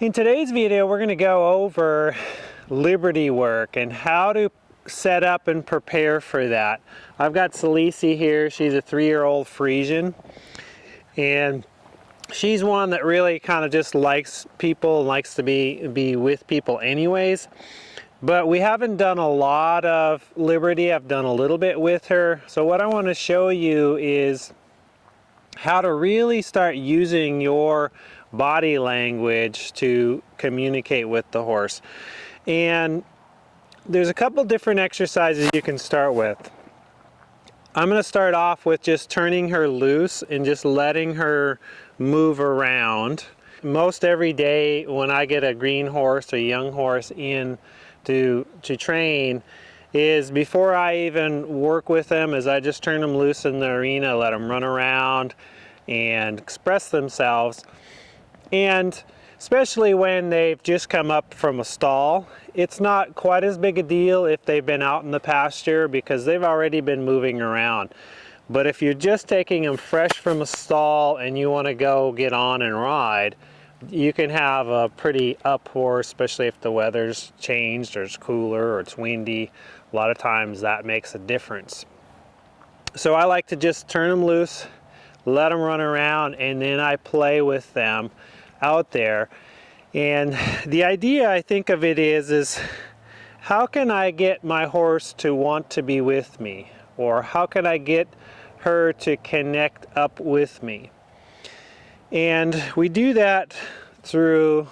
In today's video, we're going to go over liberty work and how to set up and prepare for that. I've got Celisi here. She's a 3-year-old Friesian, and she's one that really kind of just likes people and likes to be with people anyways. But we haven't done a lot of liberty. I've done a little bit with her. So what I want to show you is how to really start using your body language to communicate with the horse. And there's a couple different exercises you can start with. I'm going to start off with just turning her loose and just letting her move around. Most every day when I get a green horse or young horse in to train, is before I even work with them, is I just turn them loose in the arena, let them run around and express themselves. And especially when they've just come up from a stall, it's not quite as big a deal if they've been out in the pasture because they've already been moving around. But if you're just taking them fresh from a stall and you want to go get on and ride, you can have a pretty up horse, especially if the weather's changed or it's cooler or it's windy. A lot of times that makes a difference. So I like to just turn them loose, let them run around, and then I play with them out there. And the idea, I think of it is how can I get my horse to want to be with me? Or how can I get her to connect up with me? And we do that through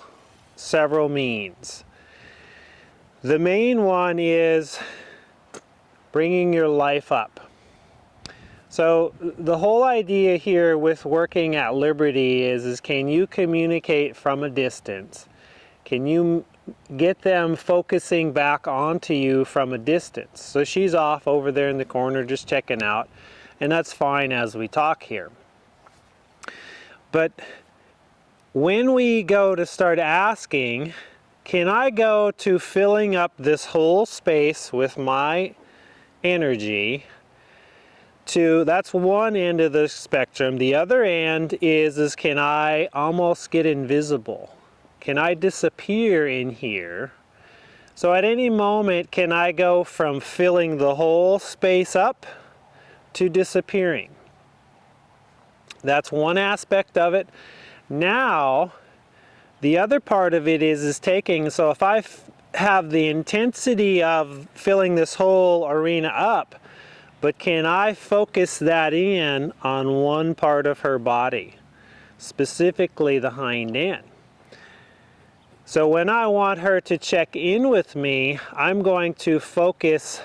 several means. The main one is bringing your life up. So the whole idea here with working at liberty is can you communicate from a distance? Can you get them focusing back onto you from a distance? So she's off over there in the corner just checking out, and that's fine as we talk here. But when we go to start asking, can I go to filling up this whole space with my energy? That's one end of the spectrum. The other end is can I almost get invisible? Can I disappear in here? So at any moment, can I go from filling the whole space up to disappearing? That's one aspect of it. Now, the other part of it is taking, so if I have the intensity of filling this whole arena up, but can I focus that in on one part of her body, specifically the hind end? So when I want her to check in with me, I'm going to focus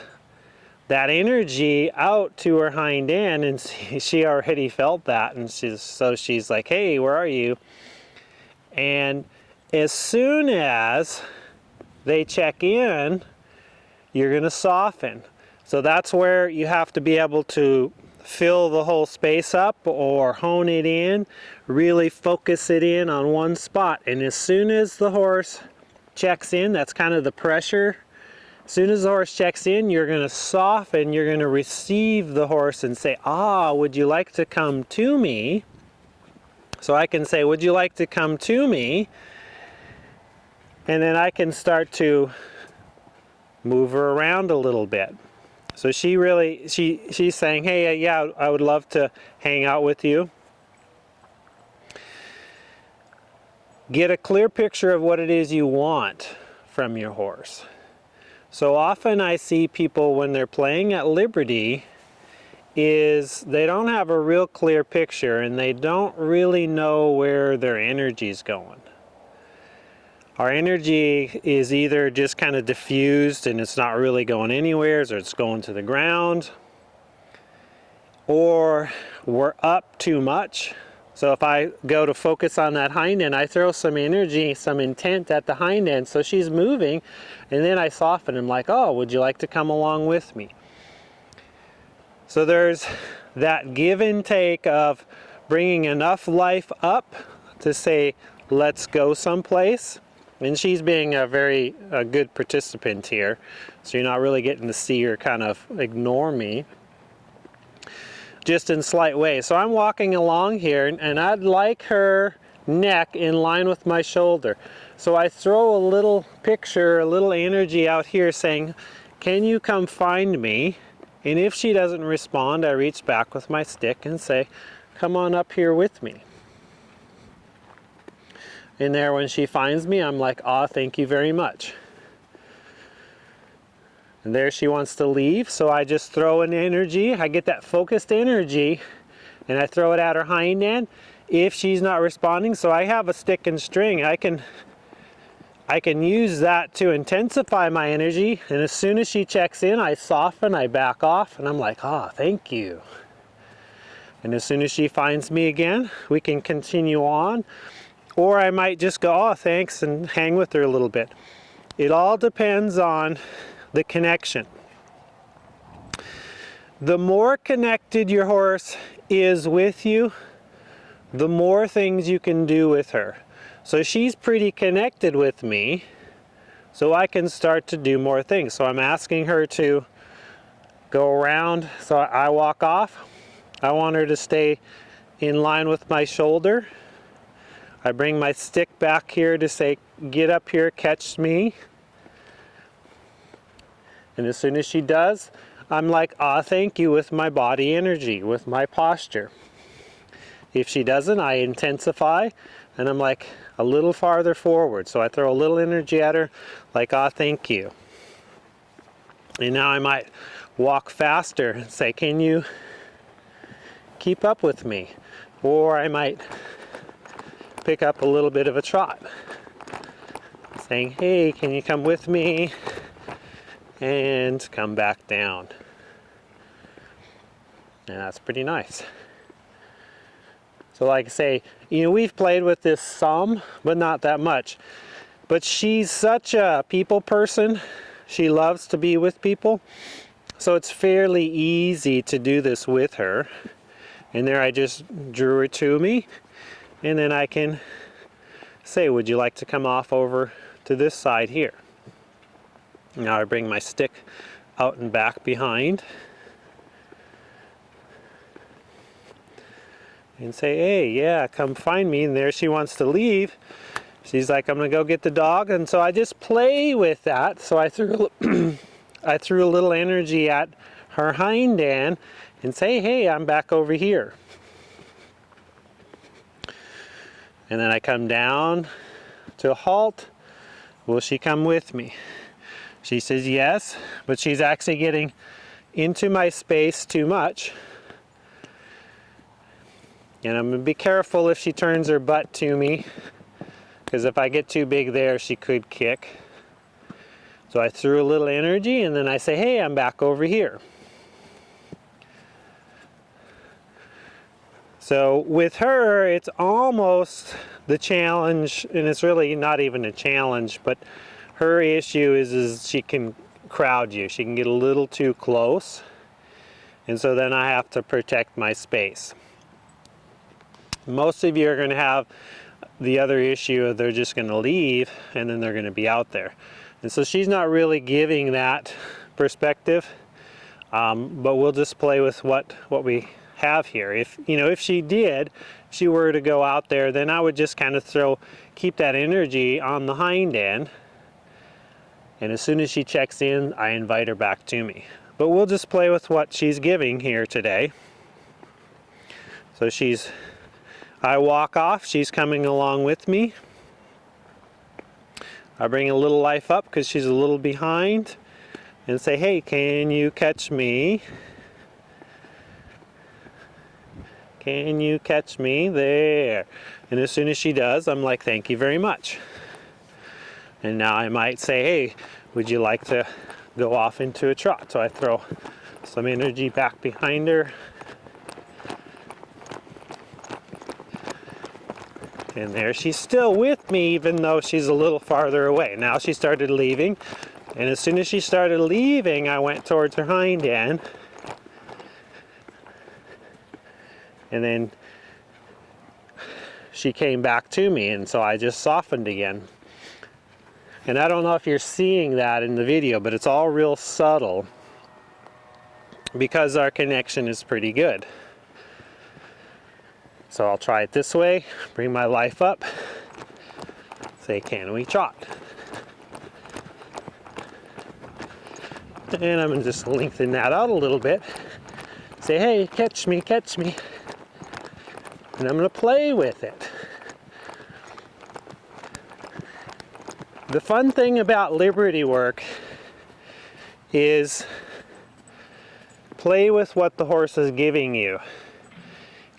that energy out to her hind end, and she already felt that, and she's like, hey, where are you? And as soon as they check in, you're going to soften. So that's where you have to be able to fill the whole space up or hone it in, really focus it in on one spot. And as soon as the horse checks in, that's kind of the pressure. As soon as the horse checks in, you're going to soften, you're going to receive the horse and say, would you like to come to me? So I can say, would you like to come to me? And then I can start to move her around a little bit. So she's saying, hey, yeah, I would love to hang out with you. Get a clear picture of what it is you want from your horse. So often I see people when they're playing at liberty is they don't have a real clear picture and they don't really know where their energy's going. Our energy is either just kind of diffused and it's not really going anywhere, or it's going to the ground, or we're up too much. So if I go to focus on that hind end, I throw some energy, some intent at the hind end, so she's moving, and then I soften and like, oh, would you like to come along with me? So there's that give and take of bringing enough life up to say, let's go someplace. And she's being a very good participant here. So you're not really getting to see her kind of ignore me, just in slight ways. So I'm walking along here, and I'd like her neck in line with my shoulder. So I throw a little picture, a little energy out here saying, can you come find me? And if she doesn't respond, I reach back with my stick and say, come on up here with me. And there, when she finds me, I'm like, ah, thank you very much. And there she wants to leave, so I just throw an energy. I get that focused energy, and I throw it at her hind end. If she's not responding, so I have a stick and string, I can use that to intensify my energy. And as soon as she checks in, I soften, I back off, and I'm like, ah, thank you. And as soon as she finds me again, we can continue on. Or I might just go, oh, thanks, and hang with her a little bit. It all depends on the connection. The more connected your horse is with you, the more things you can do with her. So she's pretty connected with me, so I can start to do more things. So I'm asking her to go around, so I walk off. I want her to stay in line with my shoulder. I bring my stick back here to say, get up here, catch me. And as soon as she does, I'm like, ah, thank you, with my body energy, with my posture. If she doesn't, I intensify, and I'm like a little farther forward. So I throw a little energy at her, like, ah, thank you. And now I might walk faster and say, can you keep up with me? Or I might pick up a little bit of a trot, saying, hey, can you come with me? And come back down. And that's pretty nice. So like I say, we've played with this some, but not that much. But she's such a people person. She loves to be with people. So it's fairly easy to do this with her. And there I just drew her to me. And then I can say, would you like to come off over to this side here? Now I bring my stick out and back behind and say, hey, yeah, come find me. And there she wants to leave. She's like, I'm gonna go get the dog. And so I just play with that. So I threw I threw a little energy at her hind end and say, hey, I'm back over here. And then I come down to a halt. Will she come with me? She says yes, but she's actually getting into my space too much. And I'm gonna be careful if she turns her butt to me, because if I get too big there, she could kick. So I threw a little energy, and then I say, hey, I'm back over here. So with her, it's almost the challenge, and it's really not even a challenge, but her issue is she can crowd you. She can get a little too close, and so then I have to protect my space. Most of you are going to have the other issue of they're just going to leave and then they're going to be out there. And so she's not really giving that perspective, but we'll just play with what we have here. If she were to go out there, then I would just kind of keep that energy on the hind end. And as soon as she checks in, I invite her back to me. But we'll just play with what she's giving here today. So I walk off, she's coming along with me. I bring a little life up because she's a little behind and say, hey, can you catch me? Can you catch me? There. And as soon as she does, I'm like, thank you very much. And now I might say, hey, would you like to go off into a trot? So I throw some energy back behind her. And there she's still with me, even though she's a little farther away. Now she started leaving. And as soon as she started leaving, I went towards her hind end. And then she came back to me, and so I just softened again. And I don't know if you're seeing that in the video, but it's all real subtle because our connection is pretty good. So I'll try it this way, bring my life up, say, can we trot? And I'm gonna just lengthen that out a little bit. Say, hey, catch me, catch me. And I'm gonna play with it. The fun thing about liberty work is play with what the horse is giving you.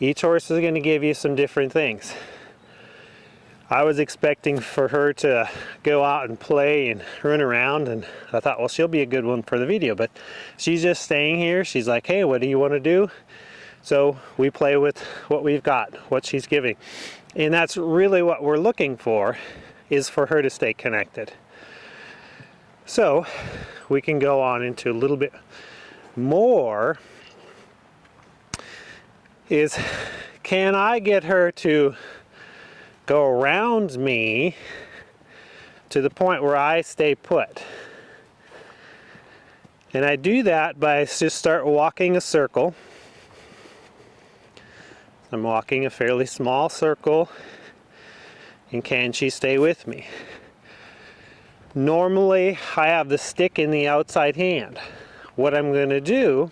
Each horse is going to give you some different things. I was expecting for her to go out and play and run around, and I thought, well, she'll be a good one for the video, but she's just staying here. She's like, hey, what do you want to do? So we play with what we've got, what she's giving. And that's really what we're looking for, is for her to stay connected. So we can go on into a little bit more, is can I get her to go around me to the point where I stay put? And I do that by just start walking a circle. I'm walking a fairly small circle, and can she stay with me? Normally I have the stick in the outside hand. What I'm going to do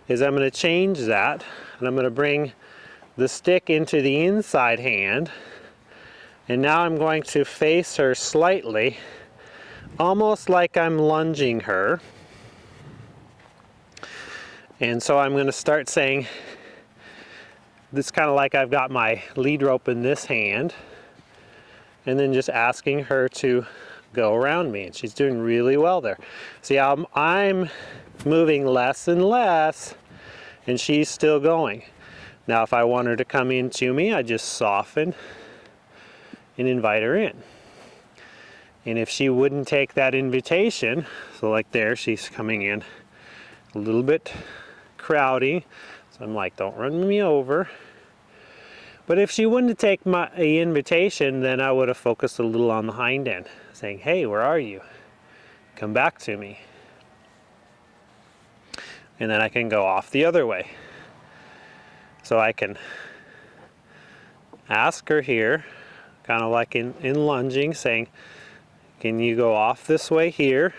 is I'm going to change that, and I'm going to bring the stick into the inside hand, and now I'm going to face her slightly, almost like I'm lunging her. And so I'm going to start saying, this kind of like I've got my lead rope in this hand, and then just asking her to go around me, and she's doing really well there. See, I'm moving less and less, and she's still going. Now if I want her to come into me, I just soften and invite her in. And if she wouldn't take that invitation, so like there, she's coming in a little bit crowdy, so I'm like, don't run me over. But if she wouldn't take my invitation, then I would have focused a little on the hind end, saying, hey, where are you? Come back to me. And then I can go off the other way. So I can ask her here, kind of like in lunging, saying, can you go off this way here?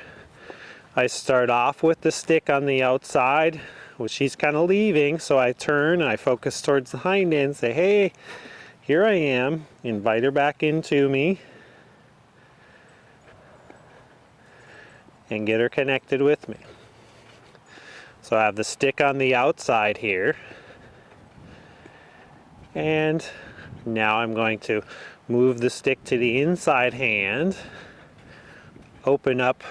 I start off with the stick on the outside, which she's kind of leaving, so I turn and I focus towards the hind end, say, hey, here I am, invite her back into me, and get her connected with me. So I have the stick on the outside here, and now I'm going to move the stick to the inside hand, open up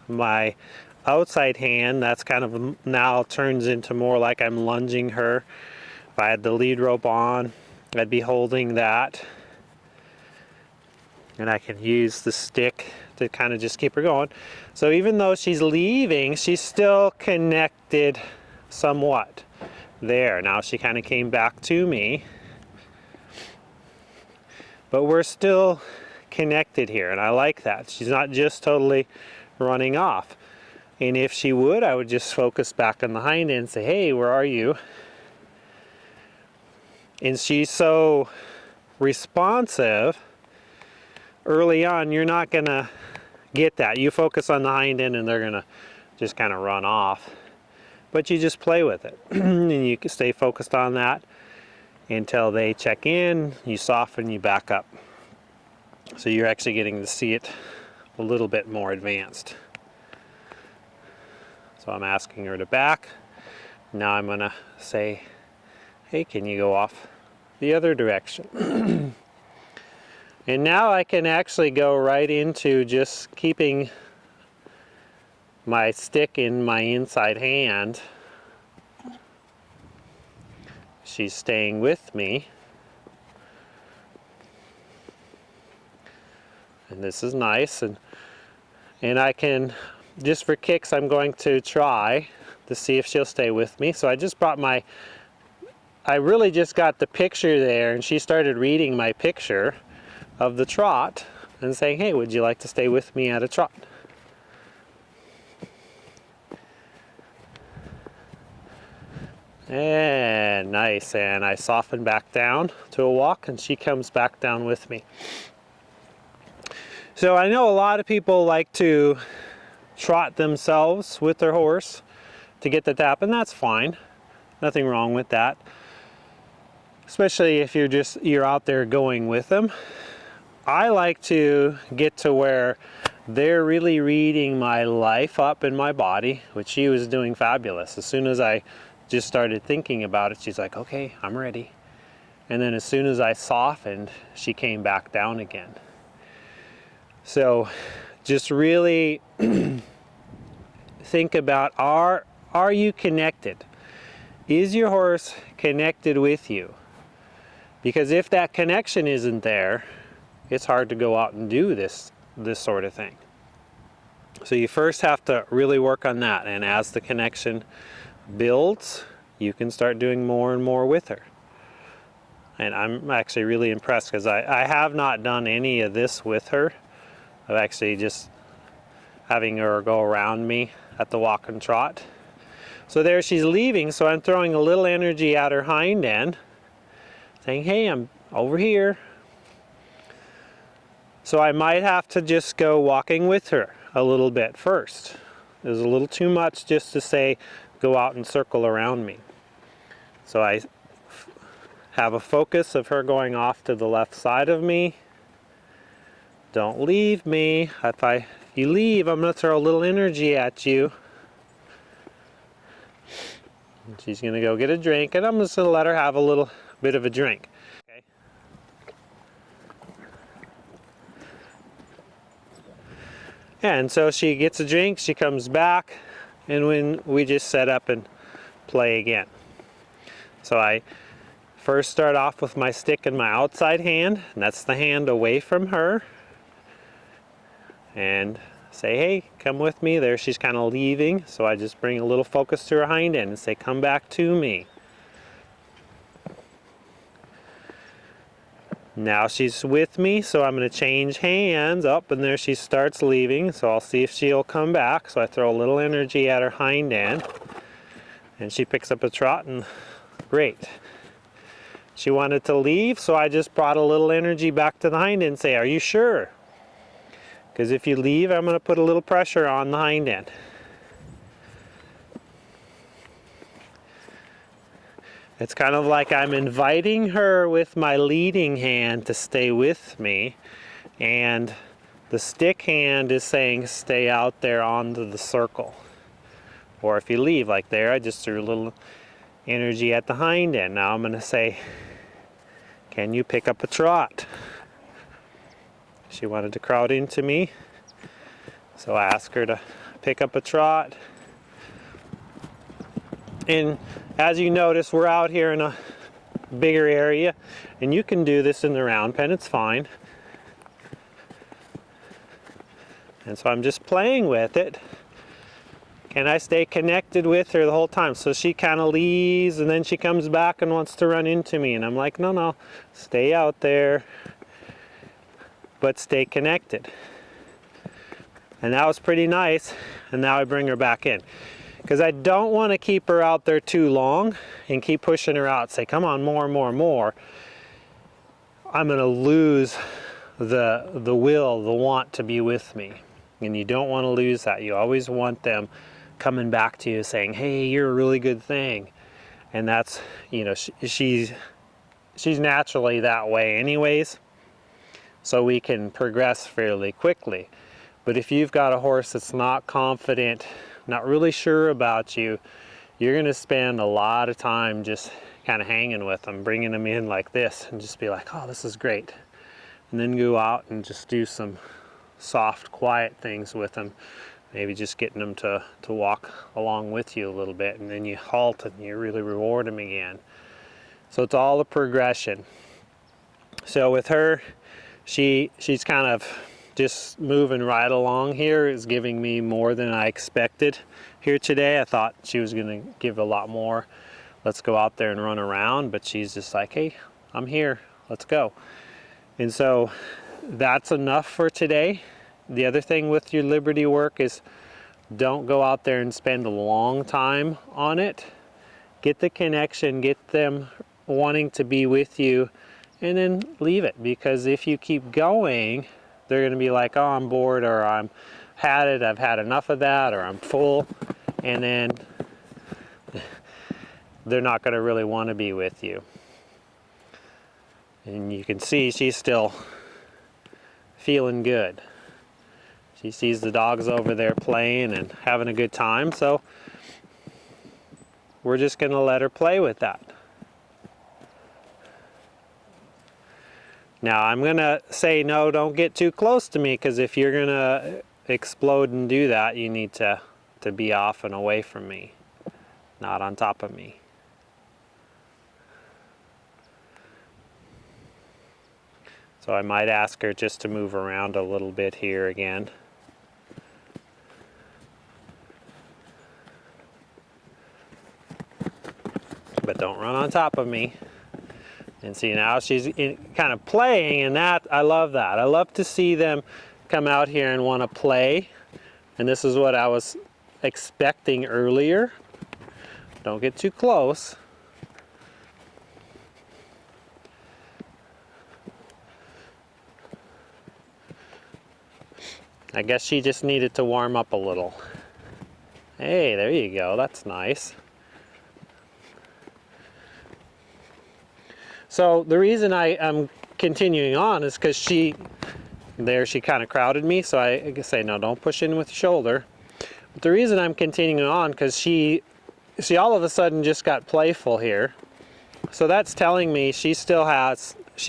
my outside hand. That's kind of now turns into more like I'm lunging her. If I had the lead rope on, I'd be holding that, and I can use the stick to kind of just keep her going. So even though she's leaving, she's still connected somewhat there. Now she kind of came back to me, but we're still connected here, and I like that. She's not just totally running off. And if she would, I would just focus back on the hind end and say, hey, where are you? And she's so responsive, early on, you're not gonna get that. You focus on the hind end and they're gonna just kind of run off. But you just play with it. And you can stay focused on that until they check in, you soften, you back up. So you're actually getting to see it a little bit more advanced. So I'm asking her to back. Now I'm gonna say, hey, can you go off the other direction? And now I can actually go right into just keeping my stick in my inside hand. She's staying with me. And this is nice. And I can, just for kicks, I'm going to try to see if she'll stay with me. So I just brought I really just got the picture there, and she started reading my picture of the trot and saying, hey, would you like to stay with me at a trot? And nice, and I soften back down to a walk and she comes back down with me. So I know a lot of people like to trot themselves with their horse to get the tap, and that's fine. Nothing wrong with that. Especially if you're out there going with them. I like to get to where they're really reading my life up in my body, which she was doing fabulous. As soon as I just started thinking about it, she's like, okay, I'm ready. And then as soon as I softened, she came back down again. So just really think about, are you connected? Is your horse connected with you? Because if that connection isn't there, it's hard to go out and do this sort of thing. So you first have to really work on that, and as the connection builds, you can start doing more and more with her. And I'm actually really impressed because I have not done any of this with her. I've actually just having her go around me at the walk and trot. So there she's leaving, so I'm throwing a little energy at her hind end, saying, hey, I'm over here. So I might have to just go walking with her a little bit first. It was a little too much just to say, go out and circle around me. So I have a focus of her going off to the left side of me. Don't leave me. If you leave, I'm going to throw a little energy at you. And she's going to go get a drink, and I'm just going to let her have a little bit of a drink. Okay. And so she gets a drink, she comes back, and when we just set up and play again. So I first start off with my stick in my outside hand, and that's the hand away from her. And say, hey, come with me. There she's kind of leaving, so I just bring a little focus to her hind end and say, come back to me. Now she's with me, so I'm going to change hands up, and there she starts leaving, so I'll see if she'll come back. So I throw a little energy at her hind end, and she picks up a trot, and great. She wanted to leave, so I just brought a little energy back to the hind end and say, are you sure? Because if you leave, I'm going to put a little pressure on the hind end. It's kind of like I'm inviting her with my leading hand to stay with me, and the stick hand is saying stay out there onto the circle. Or if you leave like there, I just threw a little energy at the hind end. Now I'm going to say, can you pick up a trot? She wanted to crowd into me, so I asked her to pick up a trot. And as you notice, we're out here in a bigger area, and you can do this in the round pen, it's fine. And so I'm just playing with it. Can I stay connected with her the whole time? So she kind of leaves, and then she comes back and wants to run into me, and I'm like, no, stay out there, but stay connected. And that was pretty nice, and now I bring her back in. Because I don't want to keep her out there too long and keep pushing her out, say, come on, more. I'm going to lose the will, the want to be with me. And you don't want to lose that. You always want them coming back to you saying, hey, you're a really good thing. And that's, you know, she's naturally that way anyways. So we can progress fairly quickly. But if you've got a horse that's not confident, not really sure about you, you're going to spend a lot of time just kind of hanging with them, bringing them in like this, and just be like, oh, this is great. And then go out and just do some soft, quiet things with them. Maybe just getting them to walk along with you a little bit, and then you halt and you really reward them again. So it's all a progression. So with her, she's kind of just moving right along here, is giving me more than I expected here today. I thought she was going to give a lot more. Let's go out there and run around, but she's just like, hey, I'm here, let's go. And so that's enough for today. The other thing with your liberty work is don't go out there and spend a long time on it. Get the connection, get them wanting to be with you, and then leave it. Because if you keep going, they're going to be like, oh, I'm bored, or I've had enough of that, or I'm full, and then they're not going to really want to be with you. And you can see she's still feeling good. She sees the dogs over there playing and having a good time, so we're just going to let her play with that. Now I'm going to say, no, don't get too close to me, because if you're going to explode and do that, you need to be off and away from me, not on top of me. So I might ask her just to move around a little bit here again. But don't run on top of me. And see, now she's kind of playing, and that, I love that. I love to see them come out here and want to play. And this is what I was expecting earlier. Don't get too close. I guess she just needed to warm up a little. Hey, there you go, that's nice. So the reason I am continuing on is because she kind of crowded me, so I say, no, don't push in with the shoulder. But the reason I'm continuing on, because she all of a sudden just got playful here. So that's telling me she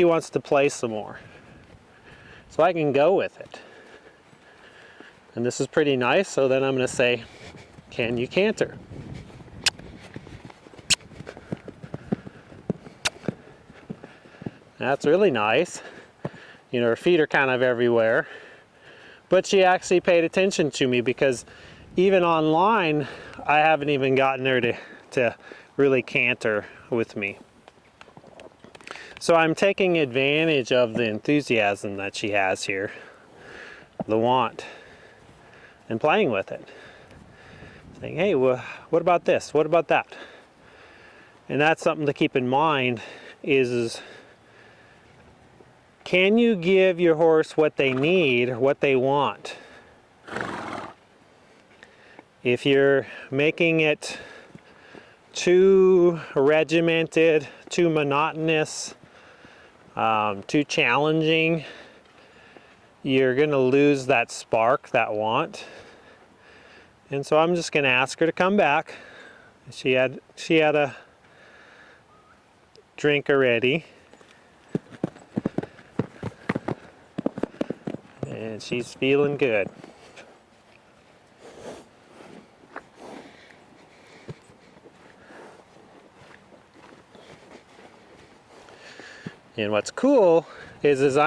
wants to play some more. So I can go with it. And this is pretty nice, so then I'm going to say, can you canter? That's really nice. You know, her feet are kind of everywhere. But she actually paid attention to me, because even online, I haven't even gotten her to really canter with me. So I'm taking advantage of the enthusiasm that she has here, the want, and playing with it. Saying, hey, well, what about this? What about that? And that's something to keep in mind is can you give your horse what they need, what they want? If you're making it too regimented, too monotonous, too challenging, you're going to lose that spark, that want. And so I'm just going to ask her to come back. She had a drink already. And she's feeling good. And what's cool is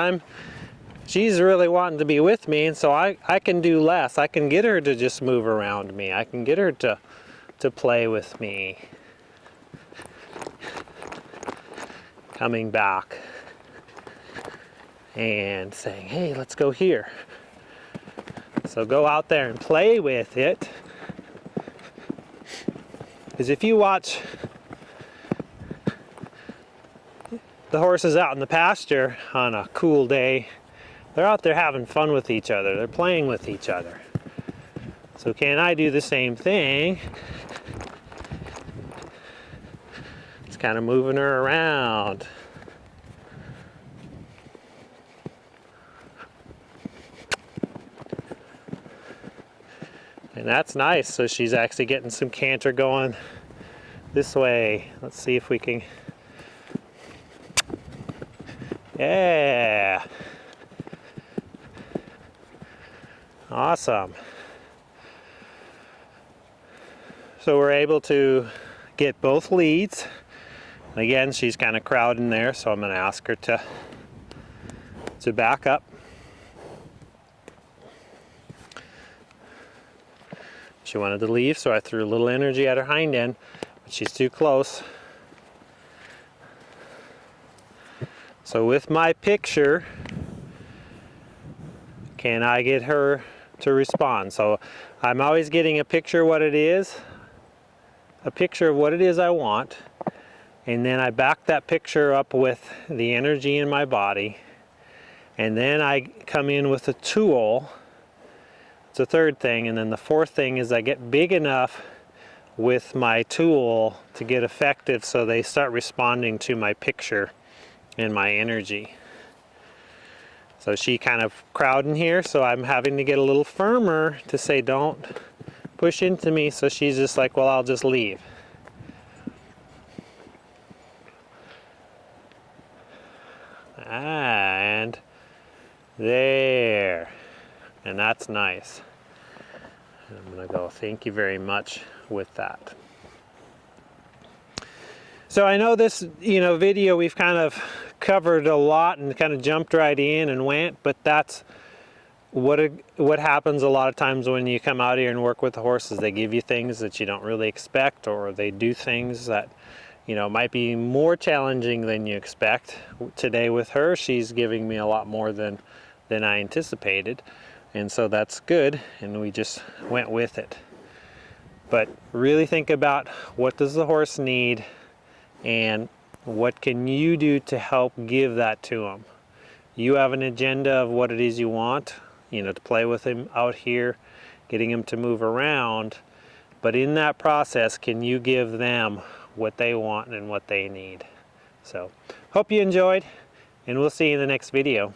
she's really wanting to be with me, and so I can do less. I can get her to just move around me. I can get her to play with me. Coming back and saying, hey, let's go here. So go out there and play with it. Because if you watch the horses out in the pasture on a cool day, they're out there having fun with each other. They're playing with each other. So can I do the same thing? It's kind of moving her around. And that's nice. So she's actually getting some canter going this way. Let's see if we can. Yeah. Awesome. So we're able to get both leads. Again, she's kind of crowding there, so I'm going to ask her to back up. She wanted to leave, so I threw a little energy at her hind end, but she's too close. So with my picture, can I get her to respond? So I'm always getting a picture what it is, a picture of what it is I want, and then I back that picture up with the energy in my body, and then I come in with a tool. It's the third thing, and then the fourth thing is I get big enough with my tool to get effective so they start responding to my picture and my energy. So she kind of crowding here, so I'm having to get a little firmer to say don't push into me, so she's just like, well, I'll just leave. And there, and that's nice. And I'm gonna go, thank you very much with that. So I know this, video we've kind of covered a lot and kind of jumped right in and went, but that's what happens a lot of times when you come out here and work with the horses. They give you things that you don't really expect, or they do things that might be more challenging than you expect. Today with her, she's giving me a lot more than I anticipated, and so that's good, and we just went with it. But really think about, what does the horse need, and what can you do to help give that to him? You have an agenda of what it is you want, to play with him out here, getting him to move around, but in that process, can you give them what they want and what they need? So, hope you enjoyed, and we'll see you in the next video.